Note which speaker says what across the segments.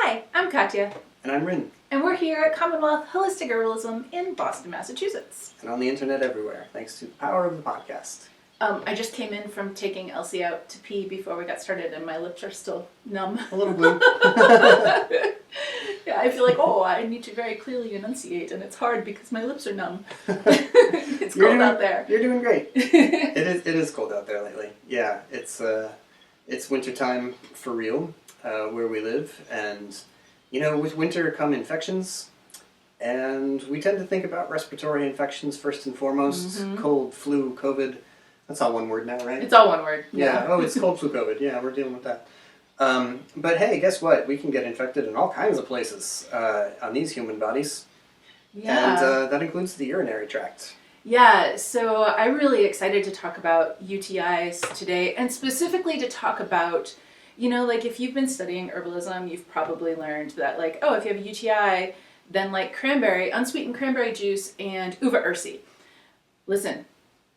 Speaker 1: Hi, I'm Katja.
Speaker 2: And I'm Rin.
Speaker 1: And we're here at Commonwealth Holistic Herbalism in Boston, Massachusetts.
Speaker 2: And on the internet everywhere, thanks to the power of the podcast.
Speaker 1: I just came in from taking Elsie out to pee before we got started, and my lips are still numb.
Speaker 2: A little blue.
Speaker 1: Yeah, I feel like, I need to very clearly enunciate, and it's hard because my lips are numb. It's cold out there.
Speaker 2: You're doing great. It is cold out there lately. Yeah, it's wintertime for real where we live, and with winter come infections, and we tend to think about respiratory infections first and foremost. Mm-hmm. Cold, flu, COVID. That's all one word now, right?
Speaker 1: It's all one word.
Speaker 2: Yeah. Oh, it's cold, flu, COVID. Yeah, we're dealing with that. But hey, guess what? We can get infected in all kinds of places on these human bodies. Yeah. And that includes the urinary tract.
Speaker 1: Yeah, so I'm really excited to talk about UTIs today, and specifically to talk about, if you've been studying herbalism, you've probably learned that, if you have a UTI, then cranberry, unsweetened cranberry juice, and Uva Ursi. Listen,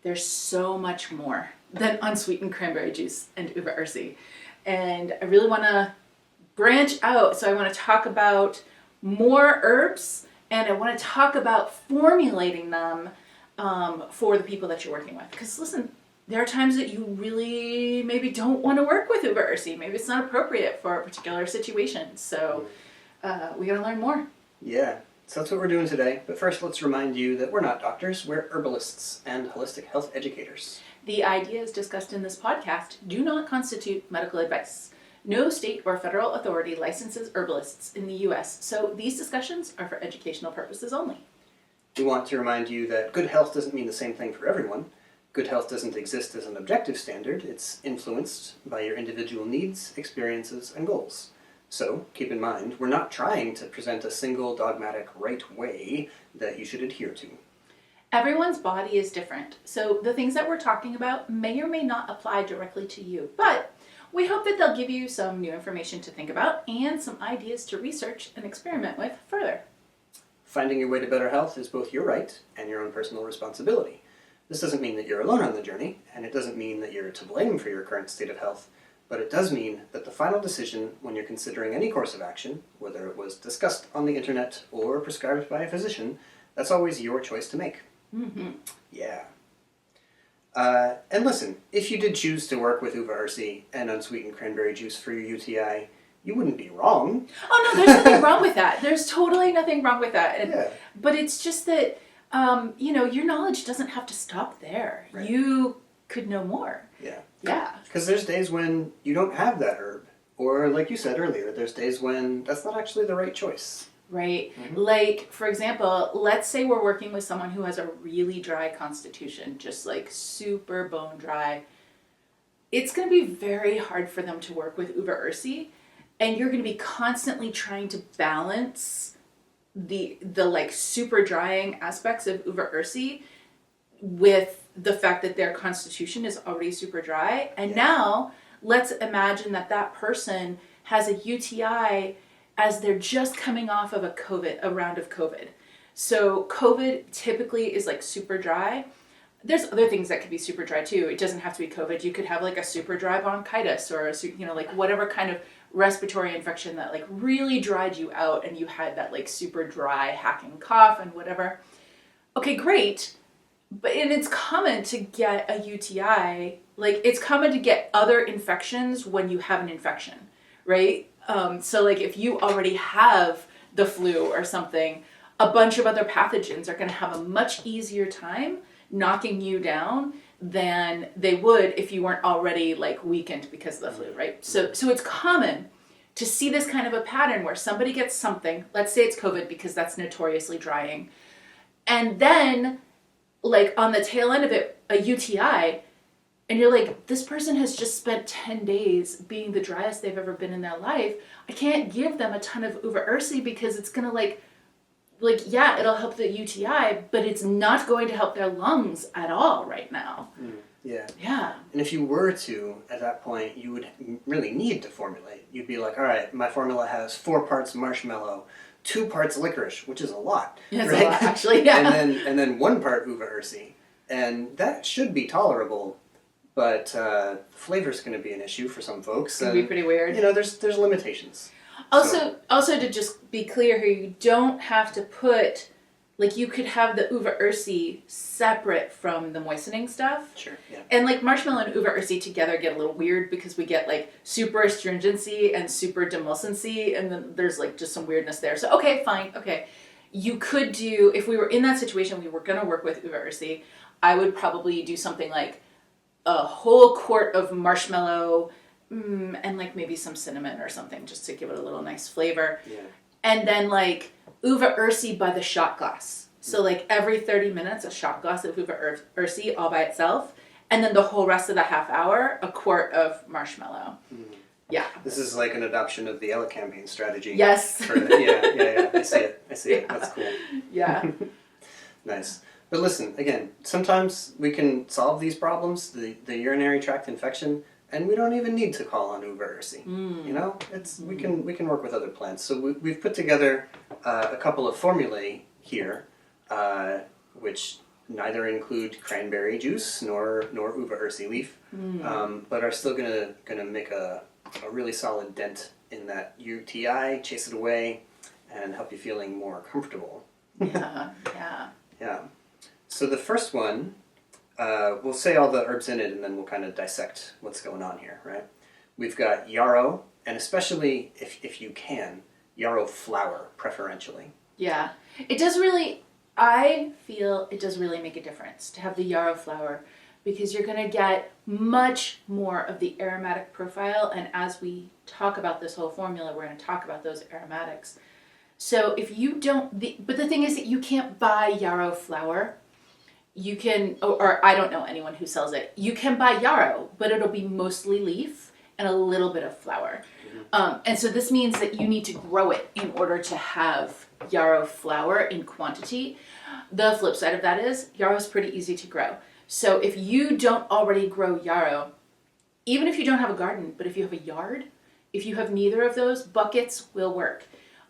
Speaker 1: there's so much more than unsweetened cranberry juice and Uva Ursi. And I really want to branch out, so I want to talk about more herbs, and I want to talk about formulating them for the people that you're working with. Because listen, there are times that you really maybe don't want to work with Uva Ursi. Maybe it's not appropriate for a particular situation. So we got to learn more.
Speaker 2: Yeah, so that's what we're doing today. But first, let's remind you that we're not doctors. We're herbalists and holistic health educators.
Speaker 1: The ideas discussed in this podcast do not constitute medical advice. No state or federal authority licenses herbalists in the U.S., so these discussions are for educational purposes only.
Speaker 2: We want to remind you that good health doesn't mean the same thing for everyone. Good health doesn't exist as an objective standard. It's influenced by your individual needs, experiences, and goals. So, keep in mind, we're not trying to present a single dogmatic right way that you should adhere to.
Speaker 1: Everyone's body is different, so the things that we're talking about may or may not apply directly to you, but we hope that they'll give you some new information to think about and some ideas to research and experiment with further.
Speaker 2: Finding your way to better health is both your right and your own personal responsibility. This doesn't mean that you're alone on the journey, and it doesn't mean that you're to blame for your current state of health, but it does mean that the final decision when you're considering any course of action, whether it was discussed on the internet or prescribed by a physician, that's always your choice to make.
Speaker 1: Mm-hmm.
Speaker 2: Yeah. And listen, if you did choose to work with Uva Ursi and unsweetened cranberry juice for your UTI, you wouldn't be wrong.
Speaker 1: Oh no, there's nothing wrong with that. There's totally nothing wrong with that.
Speaker 2: Yeah.
Speaker 1: But it's just that, your knowledge doesn't have to stop there.
Speaker 2: Right.
Speaker 1: You could know more.
Speaker 2: Yeah.
Speaker 1: Yeah.
Speaker 2: Because there's days when you don't have that herb. Or like you said earlier, there's days when that's not actually the right choice.
Speaker 1: Right. Mm-hmm. For example, let's say we're working with someone who has a really dry constitution, just super bone dry. It's going to be very hard for them to work with Uva Ursi, and you're going to be constantly trying to balance the super drying aspects of Uva Ursi with the fact that their constitution is already super dry. And now let's imagine that person has a UTI as they're just coming off of a round of COVID. So COVID typically is super dry. There's other things that could be super dry too. It doesn't have to be COVID. You could have a super dry bronchitis or whatever kind of respiratory infection that really dried you out and you had that super dry hacking cough and whatever. Okay, great. And it's common to get a UTI, it's common to get other infections when you have an infection, right? So if you already have the flu or something, a bunch of other pathogens are going to have a much easier time knocking you down than they would if you weren't already weakened because of the flu, right? So it's common to see this kind of a pattern where somebody gets something, let's say it's COVID because that's notoriously drying, and then on the tail end of it, a UTI, and you're this person has just spent 10 days being the driest they've ever been in their life. I can't give them a ton of Uva Ursi because it's going to it'll help the UTI, but it's not going to help their lungs at all right now.
Speaker 2: Yeah.
Speaker 1: Yeah.
Speaker 2: And if you were to, at that point, you would really need to formulate. You'd be all right, my formula has 4 parts marshmallow, 2 parts licorice, which is a lot.
Speaker 1: Yeah, it's
Speaker 2: right?
Speaker 1: a lot, actually, yeah.
Speaker 2: and then 1 part Uva Ursi. And that should be tolerable, but flavor's going to be an issue for some folks.
Speaker 1: It's going to be pretty weird.
Speaker 2: There's limitations.
Speaker 1: Also to just be clear here, you don't have to put, like you could have the Uva Ursi separate from the moistening stuff.
Speaker 2: Sure, yeah.
Speaker 1: And like marshmallow and Uva Ursi together get a little weird because we get like super astringency and super demulcency, and then there's like just some weirdness there. So okay, fine, okay. You could do, if we were in that situation, we were gonna work with Uva Ursi, I would probably do something like a whole quart of marshmallow, and like maybe some cinnamon or something just to give it a little nice flavor.
Speaker 2: Yeah.
Speaker 1: And then like Uva Ursi by the shot glass. So like every 30 minutes, a shot glass of Uva Ursi all by itself. And then the whole rest of the half hour, a quart of marshmallow. Mm. Yeah.
Speaker 2: This is like an adoption of the Ella campaign strategy.
Speaker 1: Yes.
Speaker 2: Yeah. I see it. That's cool.
Speaker 1: Yeah.
Speaker 2: Nice. But listen, again, sometimes we can solve these problems, the urinary tract infection, and we don't even need to call on Uva Ursi. You know, we can work with other plants. So we've put together a couple of formulae here, which neither include cranberry juice nor Uva Ursi leaf, but are still gonna make a really solid dent in that UTI, chase it away, and help you feeling more comfortable. Yeah. So the first one, we'll say all the herbs in it, and then we'll kind of dissect what's going on here, right? We've got yarrow, and especially if you can, yarrow flower preferentially.
Speaker 1: Yeah. It does really, I feel it does really make a difference to have the yarrow flower, because you're going to get much more of the aromatic profile, and as we talk about this whole formula, we're going to talk about those aromatics. So if you don't, but the thing is that you can't buy yarrow flower. You can, or I don't know anyone who sells it. You can buy yarrow, but it'll be mostly leaf and a little bit of flower. And so this means that you need to grow it in order to have yarrow flower in quantity. The flip side of that is yarrow is pretty easy to grow. So if you don't already grow yarrow, even if you don't have a garden, but if you have a yard, if you have neither of those, buckets will work.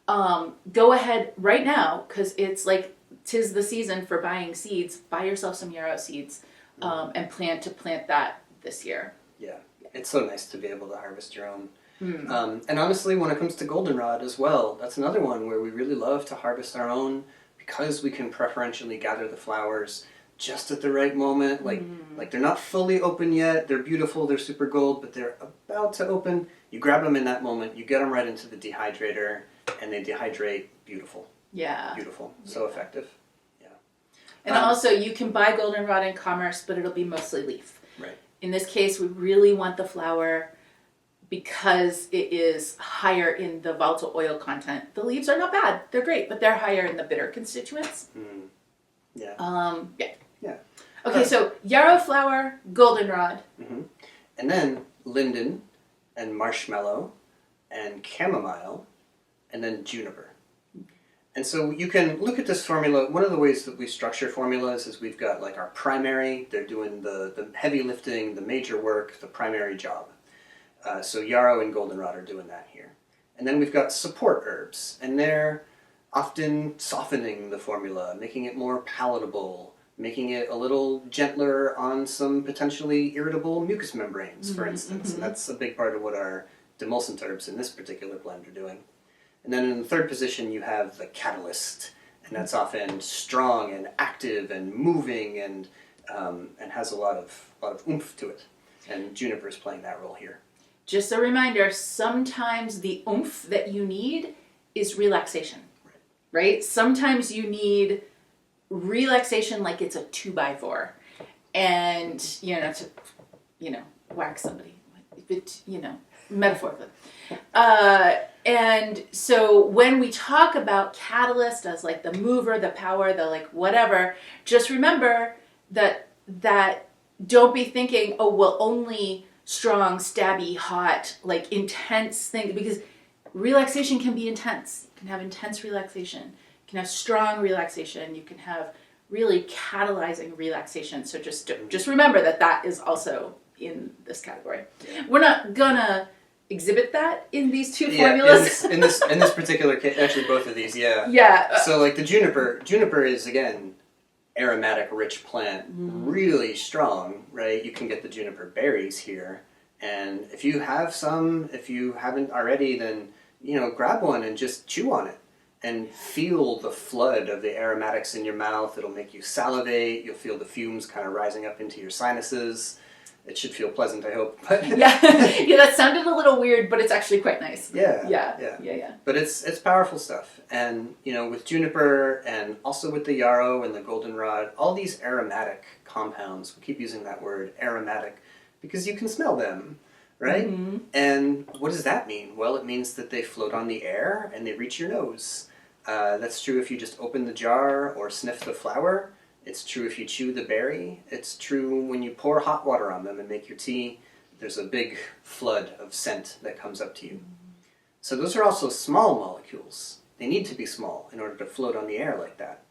Speaker 1: Go ahead right now, because it's like, 'tis the season for buying seeds. Buy yourself some yarrow seeds, and plan to plant that this year.
Speaker 2: Yeah, it's so nice to be able to harvest your own. And honestly, when it comes to goldenrod as well, that's another one where we really love to harvest our own, because we can preferentially gather the flowers just at the right moment. Like they're not fully open yet. They're beautiful. They're super gold, but they're about to open. You grab them in that moment. You get them right into the dehydrator, and they dehydrate. Beautiful.
Speaker 1: Yeah.
Speaker 2: Beautiful. So effective. Yeah.
Speaker 1: And also, you can buy goldenrod in commerce, but it'll be mostly leaf.
Speaker 2: Right.
Speaker 1: In this case, we really want the flower because it is higher in the volatile oil content. The leaves are not bad. They're great, but they're higher in the bitter constituents.
Speaker 2: Yeah.
Speaker 1: Yeah. Okay, so yarrow flower, goldenrod.
Speaker 2: And then linden and marshmallow and chamomile and then juniper. And so you can look at this formula. One of the ways that we structure formulas is we've got like our primary, they're doing the heavy lifting, the major work, the primary job. So yarrow and goldenrod are doing that here. And then we've got support herbs, and they're often softening the formula, making it more palatable, making it a little gentler on some potentially irritable mucous membranes, for instance. And that's a big part of what our demulcent herbs in this particular blend are doing. And then in the third position, you have the catalyst, and that's often strong and active and moving and has a lot of oomph to it. And juniper is playing that role here.
Speaker 1: Just a reminder, sometimes the oomph that you need is relaxation, right? Sometimes you need relaxation like it's a 2x4, and, to, whack somebody, metaphorically. And so when we talk about catalyst as like the mover, the power, the like whatever, just remember that don't be thinking, oh, well, only strong, stabby, hot, like intense thing, because relaxation can be intense. You can have intense relaxation. You can have strong relaxation. You can have really catalyzing relaxation. So just remember that is also in this category. We're not gonna exhibit that in these two formulas.
Speaker 2: in this particular case, actually both of these, So like the juniper is again aromatic rich plant, really strong, right? You can get the juniper berries here, and if you have some, if you haven't already, then grab one and just chew on it and feel the flood of the aromatics in your mouth. It'll make you salivate. You'll feel the fumes kind of rising up into your sinuses. It should feel pleasant, I hope. But
Speaker 1: yeah, that sounded a little weird, but it's actually quite nice.
Speaker 2: Yeah. But it's powerful stuff. And, with juniper and also with the yarrow and the goldenrod, all these aromatic compounds, we keep using that word, aromatic, because you can smell them, right? Mm-hmm. And what does that mean? Well, it means that they float on the air and they reach your nose. That's true if you just open the jar or sniff the flower. It's true if you chew the berry. It's true when you pour hot water on them and make your tea. There's a big flood of scent that comes up to you. So those are also small molecules. They need to be small in order to float on the air like that.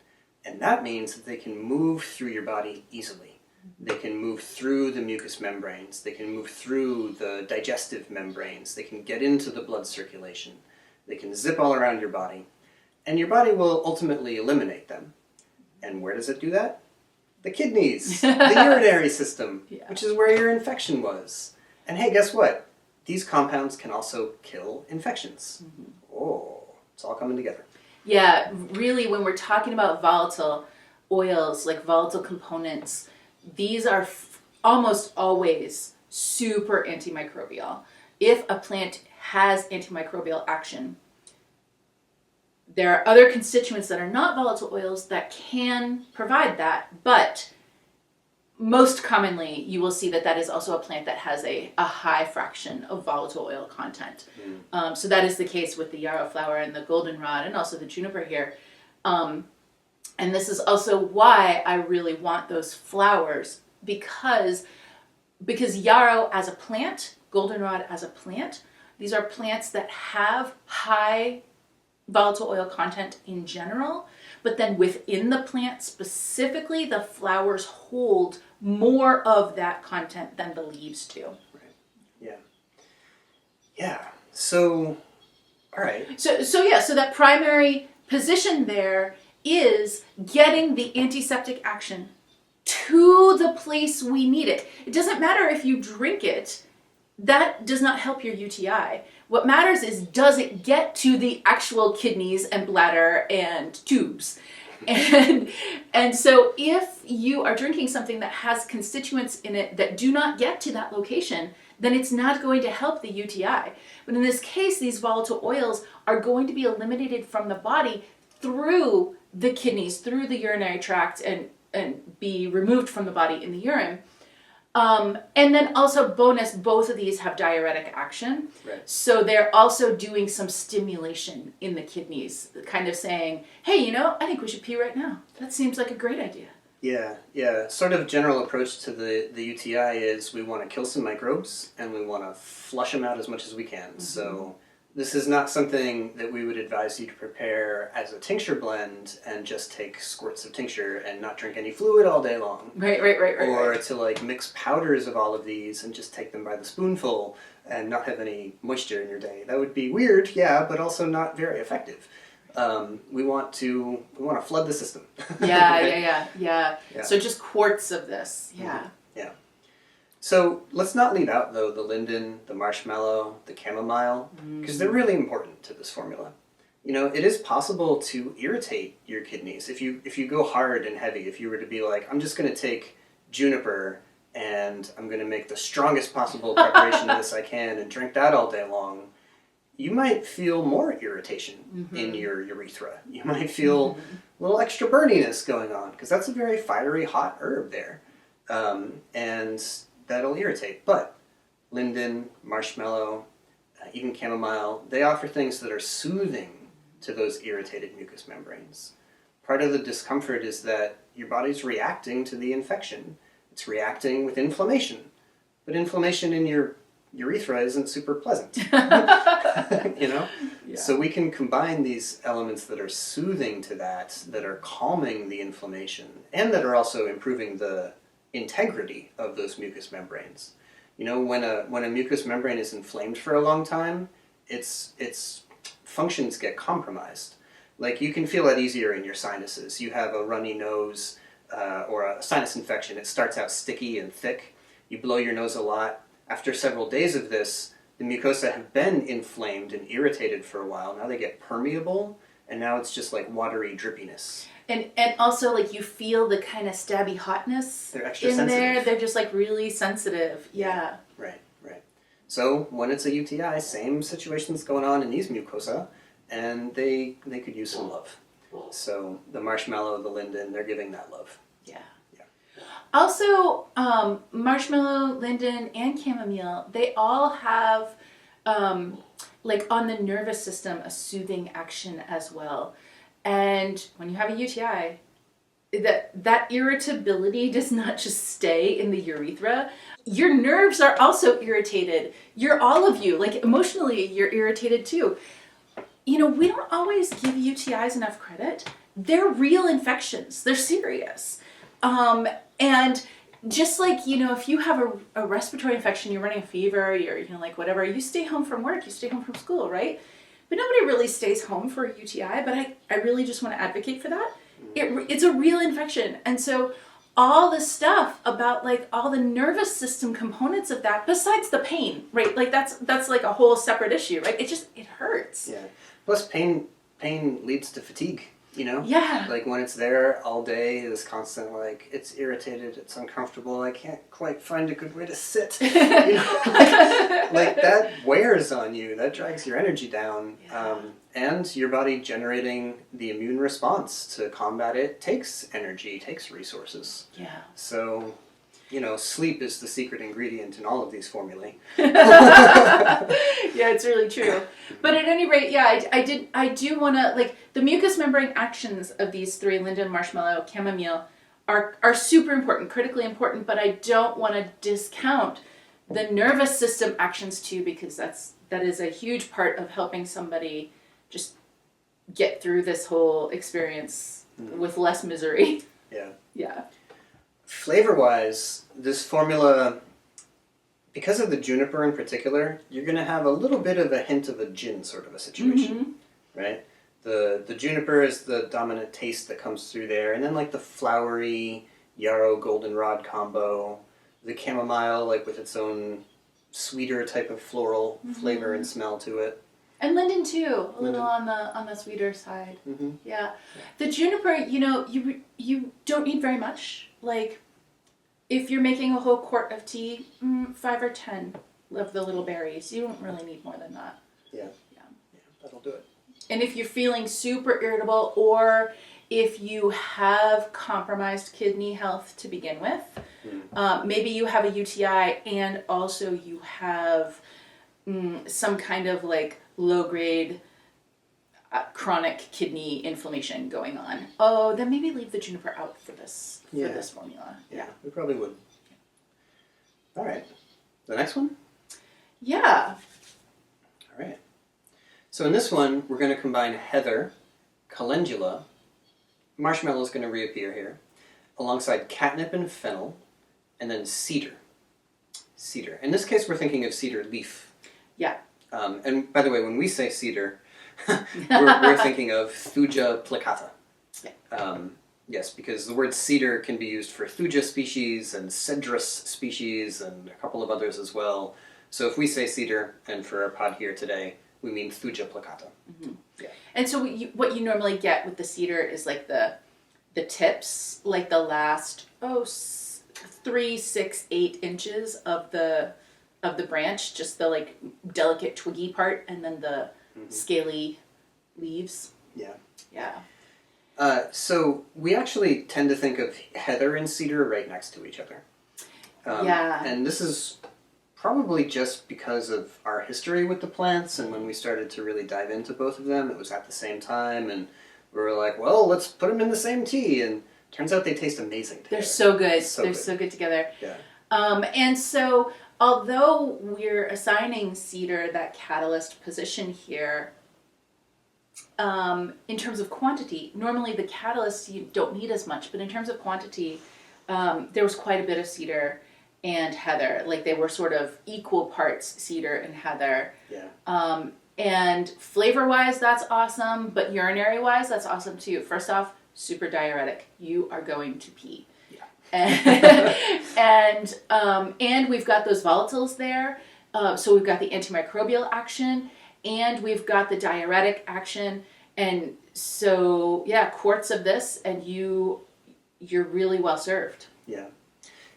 Speaker 2: And that means that they can move through your body easily. They can move through the mucous membranes. They can move through the digestive membranes. They can get into the blood circulation. They can zip all around your body. And your body will ultimately eliminate them. And where does it do that? The kidneys, the urinary system, which is where your infection was. And hey, guess what? These compounds can also kill infections. Mm-hmm. Oh, it's all coming together.
Speaker 1: Yeah, really, when we're talking about volatile oils, like volatile components, these are almost always super antimicrobial. If a plant has antimicrobial action, there are other constituents that are not volatile oils that can provide that, but most commonly you will see that is also a plant that has a high fraction of volatile oil content. So that is the case with the yarrow flower and the goldenrod and also the juniper here. And this is also why I really want those flowers, because yarrow as a plant, goldenrod as a plant, these are plants that have high volatile oil content in general, but then within the plant specifically, the flowers hold more of that content than the leaves do.
Speaker 2: Right. Yeah. So, all right.
Speaker 1: So that primary position there is getting the antiseptic action to the place we need it. It doesn't matter if you drink it. That does not help your UTI. What matters is, does it get to the actual kidneys and bladder and tubes? And so if you are drinking something that has constituents in it that do not get to that location, then it's not going to help the UTI. But in this case, these volatile oils are going to be eliminated from the body through the kidneys, through the urinary tract, and be removed from the body in the urine. And then also bonus, both of these have diuretic action.
Speaker 2: Right.
Speaker 1: So they're also doing some stimulation in the kidneys, kind of saying, hey, I think we should pee right now. That seems like a great idea.
Speaker 2: Yeah. Sort of general approach to the UTI is we want to kill some microbes and we want to flush them out as much as we can. Mm-hmm. So this is not something that we would advise you to prepare as a tincture blend and just take squirts of tincture and not drink any fluid all day long.
Speaker 1: Right.
Speaker 2: Or to mix powders of all of these and just take them by the spoonful and not have any moisture in your day. That would be weird, but also not very effective. We want to flood the system.
Speaker 1: Yeah. So just quarts of this. Yeah.
Speaker 2: Yeah. So let's not leave out, though, the linden, the marshmallow, the chamomile, because they're really important to this formula. It is possible to irritate your kidneys. If you go hard and heavy, if you were to be like, I'm just going to take juniper and I'm going to make the strongest possible preparation of this I can and drink that all day long, you might feel more irritation in your urethra. You might feel a little extra burniness going on, because that's a very fiery, hot herb there. And that'll irritate. But linden, marshmallow, even chamomile, they offer things that are soothing to those irritated mucous membranes. Part of the discomfort is that your body's reacting to the infection. It's reacting with inflammation. But inflammation in your urethra isn't super pleasant. Yeah. So we can combine these elements that are soothing to that are calming the inflammation, and that are also improving the integrity of those mucous membranes. When a mucous membrane is inflamed for a long time, its functions get compromised. Like, you can feel that easier in your sinuses. You have a runny nose or a sinus infection. It starts out sticky and thick. You blow your nose a lot. After several days of this, the mucosa have been inflamed and irritated for a while. Now they get permeable, and now it's just like watery drippiness.
Speaker 1: And also, like, you feel the kind of stabby hotness
Speaker 2: They're extra
Speaker 1: in
Speaker 2: sensitive.
Speaker 1: there. They're just, like, really sensitive. Yeah.
Speaker 2: Right. So when it's a UTI, same situations going on in these mucosa, and they could use some love. So the marshmallow, the linden, they're giving that love.
Speaker 1: Yeah.
Speaker 2: Yeah.
Speaker 1: Also, marshmallow, linden, and chamomile, they all have, like, on the nervous system, a soothing action as well. And when you have a UTI, that irritability does not just stay in the urethra. Your nerves are also irritated. All of you, like, emotionally, you're irritated too. We don't always give UTIs enough credit. They're real infections. They're serious. And just like, if you have a respiratory infection, you're running a fever, you're, like, whatever, you stay home from work, you stay home from school, right? But nobody really stays home for a UTI, but I really just want to advocate for that. It's a real infection. And so all the stuff about, like, all the nervous system components of that, besides the pain, right? Like, that's like a whole separate issue, right? It hurts.
Speaker 2: Yeah. Plus pain leads to fatigue,
Speaker 1: Yeah.
Speaker 2: Like when it's there all day, this constant, like, it's irritated, it's uncomfortable, I can't quite find a good way to sit. Like that wears on you, that drags your energy down.
Speaker 1: Yeah.
Speaker 2: And your body generating the immune response to combat it takes energy, takes resources.
Speaker 1: Yeah.
Speaker 2: So, sleep is the secret ingredient in all of these formulae.
Speaker 1: Yeah, it's really true. But at any rate, yeah, I do want to, like, the mucous membrane actions of these three, linden, marshmallow, chamomile, are super important, critically important, but I don't want to discount the nervous system actions too, because that is a huge part of helping somebody just get through this whole experience with less misery.
Speaker 2: Yeah.
Speaker 1: Yeah.
Speaker 2: Flavor-wise, this formula, because of the juniper in particular, you're going to have a little bit of a hint of a gin sort of a situation, right? The juniper is the dominant taste that comes through there, and then like the flowery yarrow goldenrod combo, the chamomile, like with its own sweeter type of floral flavor and smell to it.
Speaker 1: And linden too, a little on the sweeter side.
Speaker 2: Mm-hmm.
Speaker 1: Yeah. The juniper, you don't need very much. Like, if you're making a whole quart of tea, 5 or 10 of the little berries. You don't really need more than that.
Speaker 2: Yeah, that'll do it.
Speaker 1: And if you're feeling super irritable, or if you have compromised kidney health to begin with, maybe you have a UTI and also you have some kind of, like, low-grade chronic kidney inflammation going on. Then maybe leave the juniper out for this formula.
Speaker 2: Yeah, we probably would. All right. The next one?
Speaker 1: Yeah.
Speaker 2: All right. So in this one, we're going to combine heather, calendula, marshmallow is going to reappear here, alongside catnip and fennel, and then cedar. Cedar. In this case, we're thinking of cedar leaf.
Speaker 1: Yeah.
Speaker 2: And by the way, when we say cedar, we're thinking of Thuja plicata.
Speaker 1: Yeah.
Speaker 2: Yes, because the word cedar can be used for Thuja species and Cedrus species and a couple of others as well. So if we say cedar, and for our pod here today, we mean Thuja plicata.
Speaker 1: Mm-hmm. Yeah. And so what you normally get with the cedar is, like, the tips, like the last 3, 6, 8 inches of the branch, just the, like, delicate twiggy part, and then the scaly leaves.
Speaker 2: Yeah.
Speaker 1: Yeah.
Speaker 2: So we actually tend to think of heather and cedar right next to each other. And this is probably just because of our history with the plants, and when we started to really dive into both of them, it was at the same time, and we were like, well, let's put them in the same tea, and turns out they taste amazing together.
Speaker 1: They're so good.
Speaker 2: So
Speaker 1: so good together.
Speaker 2: Yeah.
Speaker 1: And so, although we're assigning cedar that catalyst position here, in terms of quantity, normally the catalyst you don't need as much, but in terms of quantity, there was quite a bit of cedar and heather. Like, they were sort of equal parts cedar and heather.
Speaker 2: Yeah.
Speaker 1: And flavor-wise, that's awesome, but urinary-wise, that's awesome too. First off, super diuretic. You are going to pee.
Speaker 2: Yeah.
Speaker 1: And we've got those volatiles there So we've got the antimicrobial action, and we've got the diuretic action. And so, yeah, quarts of this, and you're really well served.
Speaker 2: Yeah.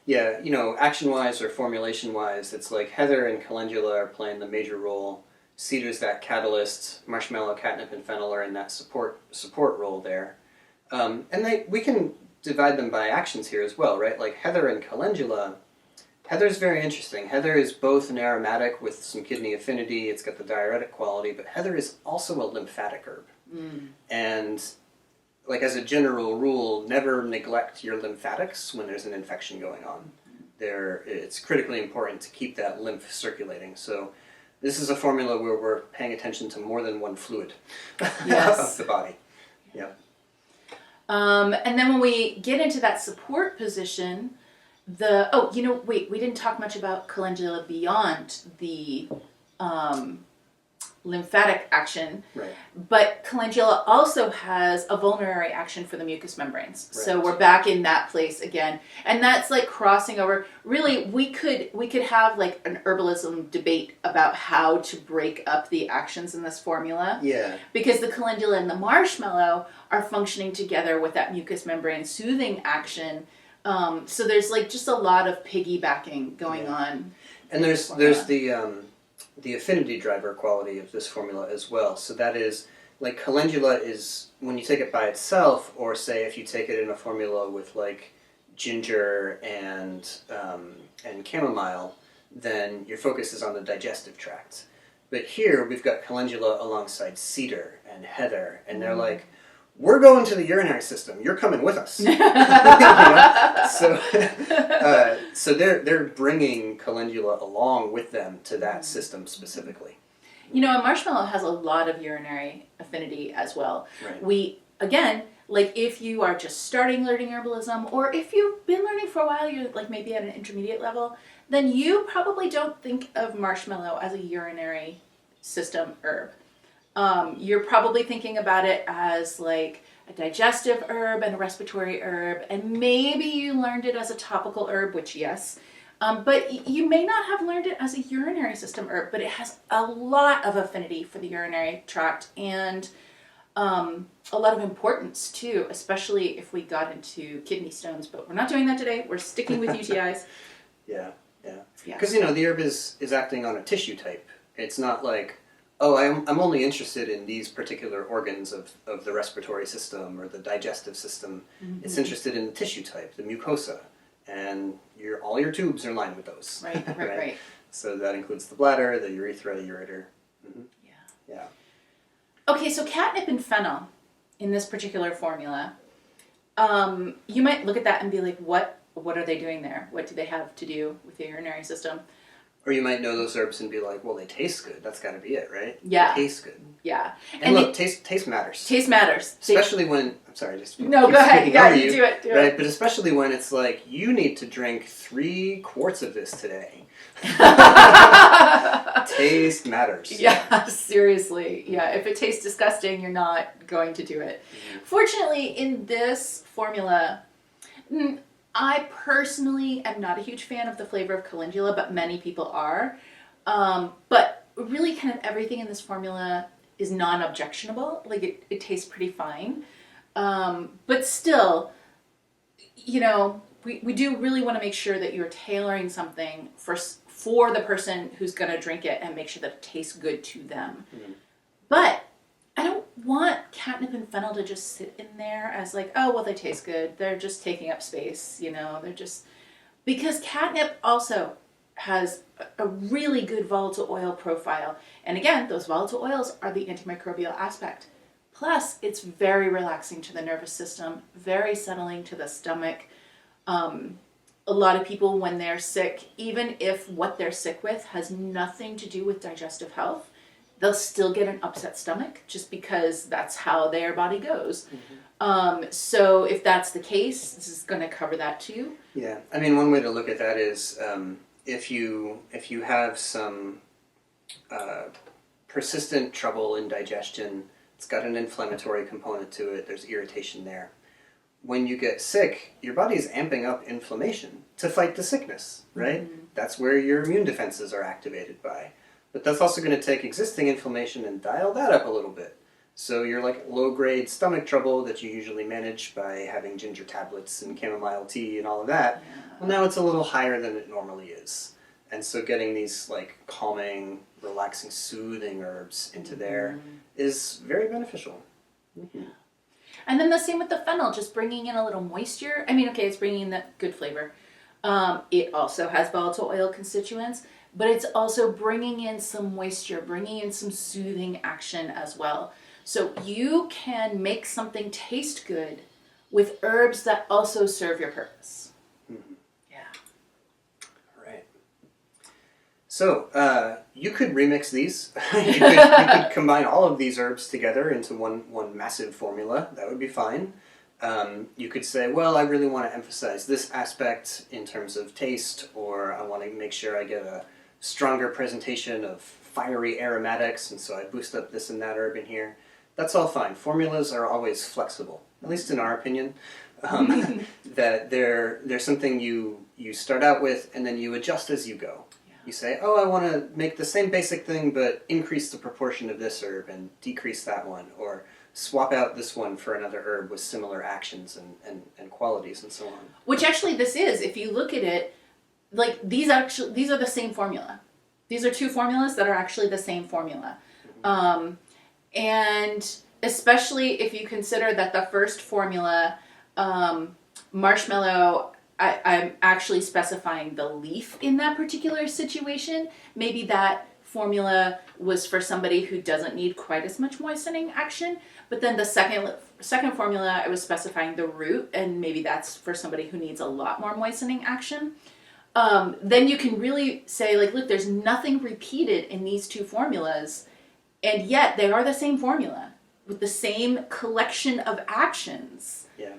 Speaker 2: Yeah, you know, action-wise or formulation-wise, it's like heather and calendula are playing the major role. Cedar's that catalyst. Marshmallow, catnip, and fennel are in that support role there. And we can divide them by actions here as well, right? Like heather and calendula. Heather's very interesting. Heather is both an aromatic with some kidney affinity. It's got the diuretic quality, but heather is also a lymphatic herb. And like as a general rule, never neglect your lymphatics when there's an infection going on. It's critically important to keep that lymph circulating. So this is a formula where we're paying attention to more than one fluid of the body. Yeah.
Speaker 1: And then when we get into that support position, we didn't talk much about calendula beyond the lymphatic action,
Speaker 2: Right.
Speaker 1: but calendula also has a vulnerary action for the mucous membranes.
Speaker 2: Right.
Speaker 1: So we're back in that place again, and that's like crossing over. Really, we could have like an herbalism debate about how to break up the actions in this formula.
Speaker 2: Yeah.
Speaker 1: Because the calendula and the marshmallow are functioning together with that mucous membrane soothing action. So there's like just a lot of piggybacking going on.
Speaker 2: And there's the affinity driver quality of this formula as well. So that is, like calendula is, when you take it by itself, or say if you take it in a formula with like ginger and chamomile, then your focus is on the digestive tract. But here we've got calendula alongside cedar and heather, and they're like, we're going to the urinary system. You're coming with us. You know? So they're bringing calendula along with them to that system specifically.
Speaker 1: You know, a marshmallow has a lot of urinary affinity as well.
Speaker 2: Right.
Speaker 1: We, again, like if you are just starting learning herbalism, or if you've been learning for a while, you're like maybe at an intermediate level, then you probably don't think of marshmallow as a urinary system herb. You're probably thinking about it as like a digestive herb and a respiratory herb, and maybe you learned it as a topical herb, which yes, but you may not have learned it as a urinary system herb, but it has a lot of affinity for the urinary tract and a lot of importance too, especially if we got into kidney stones, but we're not doing that today. We're sticking with UTIs.
Speaker 2: Yeah. Because, you know, the herb is acting on a tissue type. It's not like, oh, I'm only interested in these particular organs of the respiratory system or the digestive system. Mm-hmm. It's interested in the tissue type, the mucosa, and all your tubes are lined with those.
Speaker 1: Right.
Speaker 2: So that includes the bladder, the urethra, the ureter. Mm-hmm. Yeah.
Speaker 1: Okay, so catnip and fennel in this particular formula, you might look at that and be like, what are they doing there? What do they have to do with the urinary system?
Speaker 2: Or you might know those herbs and be like, well, they taste good. That's got to be it, right?
Speaker 1: Yeah.
Speaker 2: They taste good.
Speaker 1: Yeah.
Speaker 2: And look, taste matters.
Speaker 1: Taste matters.
Speaker 2: Especially when, I'm sorry, just
Speaker 1: no, go ahead. Yeah, you do it.
Speaker 2: Right, but especially when it's like, you need to drink 3 quarts of this today. Taste matters.
Speaker 1: Yeah, seriously. Yeah, if it tastes disgusting, you're not going to do it. Mm-hmm. Fortunately, in this formula, I personally am not a huge fan of the flavor of calendula, but many people are. But really kind of everything in this formula is non-objectionable. Like it tastes pretty fine. But still, you know, we do really want to make sure that you're tailoring something for the person who's going to drink it and make sure that it tastes good to them. Mm-hmm. But I don't want catnip and fennel to just sit in there as like, oh, well, they taste good. They're just taking up space, you know. Because catnip also has a really good volatile oil profile. And again, those volatile oils are the antimicrobial aspect. Plus, it's very relaxing to the nervous system, very settling to the stomach. A lot of people, when they're sick, even if what they're sick with has nothing to do with digestive health, they'll still get an upset stomach just because that's how their body goes. Mm-hmm. So if that's the case, this is going to cover that too.
Speaker 2: Yeah, I mean, one way to look at that is if you have some persistent trouble in digestion, it's got an inflammatory component to it, there's irritation there. when you get sick, your body is amping up inflammation to fight the sickness, right? Mm-hmm. That's where your immune defenses are activated by. But that's also going to take existing inflammation and dial that up a little bit. So you're like low-grade stomach trouble that you usually manage by having ginger tablets and chamomile tea and all of that. Yeah. Well, now it's a little higher than it normally is. And so getting these like calming, relaxing, soothing herbs into there is very beneficial. Mm-hmm.
Speaker 1: And then the same with the fennel, just bringing in a little moisture. I mean, okay, it's bringing in that good flavor. It also has volatile oil constituents, but it's also bringing in some moisture, bringing in some soothing action as well. So you can make something taste good with herbs that also serve your purpose.
Speaker 2: Mm-hmm.
Speaker 1: Yeah.
Speaker 2: All right. So you could remix these. you could combine all of these herbs together into one massive formula. That would be fine. You could say, well, I really want to emphasize this aspect in terms of taste, or I want to make sure I get a stronger presentation of fiery aromatics, and so I boost up this and that herb in here. That's all fine. Formulas are always flexible, at least in our opinion. That they're something you start out with, and then you adjust as you go. Yeah. You say, oh, I want to make the same basic thing, but increase the proportion of this herb and decrease that one, or swap out this one for another herb with similar actions and qualities and so on.
Speaker 1: Which actually this is, if you look at it, like these are the same formula. These are two formulas that are actually the same formula. Mm-hmm. And especially if you consider that the first formula, marshmallow, I'm actually specifying the leaf in that particular situation. Maybe that formula was for somebody who doesn't need quite as much moistening action. But then the second formula, I was specifying the root, and maybe that's for somebody who needs a lot more moistening action. Then you can really say, like, look, there's nothing repeated in these two formulas, and yet they are the same formula with the same collection of actions.
Speaker 2: Yeah.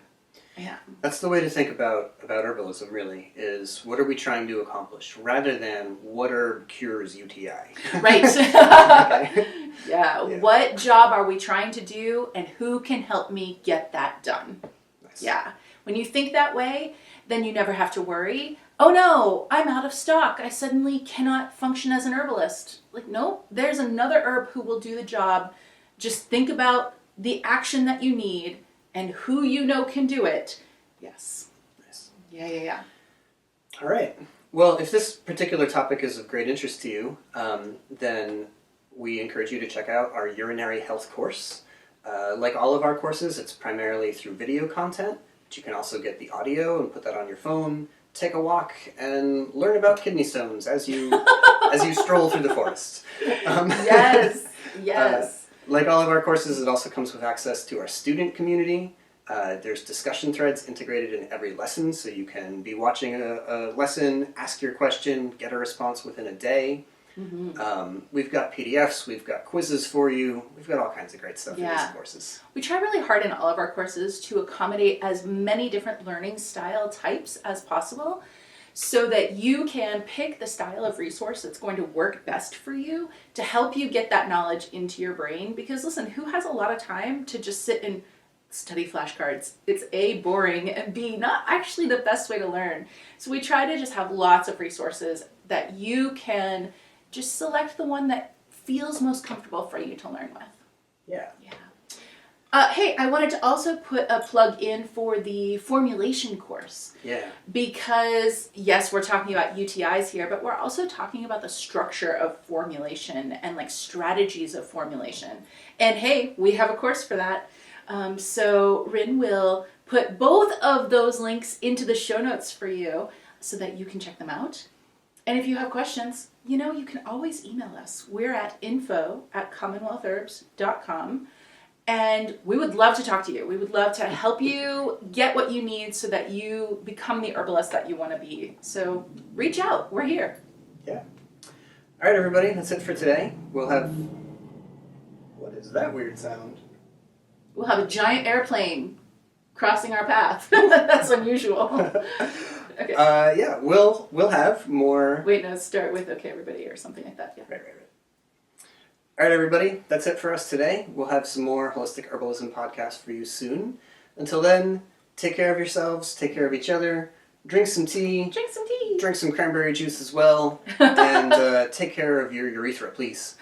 Speaker 1: Yeah.
Speaker 2: That's the way to think about herbalism, really, is what are we trying to accomplish, rather than what herb cures UTI.
Speaker 1: Right.
Speaker 2: Okay.
Speaker 1: Yeah. What job are we trying to do, and who can help me get that done?
Speaker 2: Nice.
Speaker 1: Yeah. When you think that way, then you never have to worry, oh no, I'm out of stock. I suddenly cannot function as an herbalist. Like, nope, there's another herb who will do the job. Just think about the action that you need and who you know can do it. Yes.
Speaker 2: Nice.
Speaker 1: Yeah.
Speaker 2: All right. Well, if this particular topic is of great interest to you, then we encourage you to check out our Urinary Health course. Like all of our courses, it's primarily through video content, but you can also get the audio and put that on your phone, take a walk, and learn about kidney stones as you stroll through the forest.
Speaker 1: Yes.
Speaker 2: Like all of our courses, it also comes with access to our student community. There's discussion threads integrated in every lesson, so you can be watching a lesson, ask your question, get a response within a day. Mm-hmm. We've got PDFs, we've got quizzes for you, we've got all kinds of great stuff in these courses.
Speaker 1: We try really hard in all of our courses to accommodate as many different learning style types as possible, so that you can pick the style of resource that's going to work best for you to help you get that knowledge into your brain. Because listen, who has a lot of time to just sit and study flashcards? It's A, boring, and B, not actually the best way to learn. So we try to just have lots of resources that you can just select the one that feels most comfortable for you to learn with.
Speaker 2: Yeah.
Speaker 1: Hey, I wanted to also put a plug in for the formulation course.
Speaker 2: Yeah.
Speaker 1: Because, yes, we're talking about UTIs here, but we're also talking about the structure of formulation and like strategies of formulation. And hey, we have a course for that. So Rin will put both of those links into the show notes for you so that you can check them out. And if you have questions, you can always email us. We're at info@commonwealthherbs.com. And we would love to talk to you. We would love to help you get what you need so that you become the herbalist that you want to be. So reach out. We're here.
Speaker 2: Yeah. All right, everybody. That's it for today. We'll have... What is that weird sound?
Speaker 1: We'll have a giant airplane crossing our path. That's unusual. Okay.
Speaker 2: Yeah, we'll have more...
Speaker 1: Wait, no, start with okay, everybody, or something like that. Yeah.
Speaker 2: Right. All right, everybody, that's it for us today. We'll have some more Holistic Herbalism podcasts for you soon. Until then, take care of yourselves, take care of each other, drink some tea,
Speaker 1: Drink some tea.
Speaker 2: drink some cranberry juice as well, and take care of your urethra, please.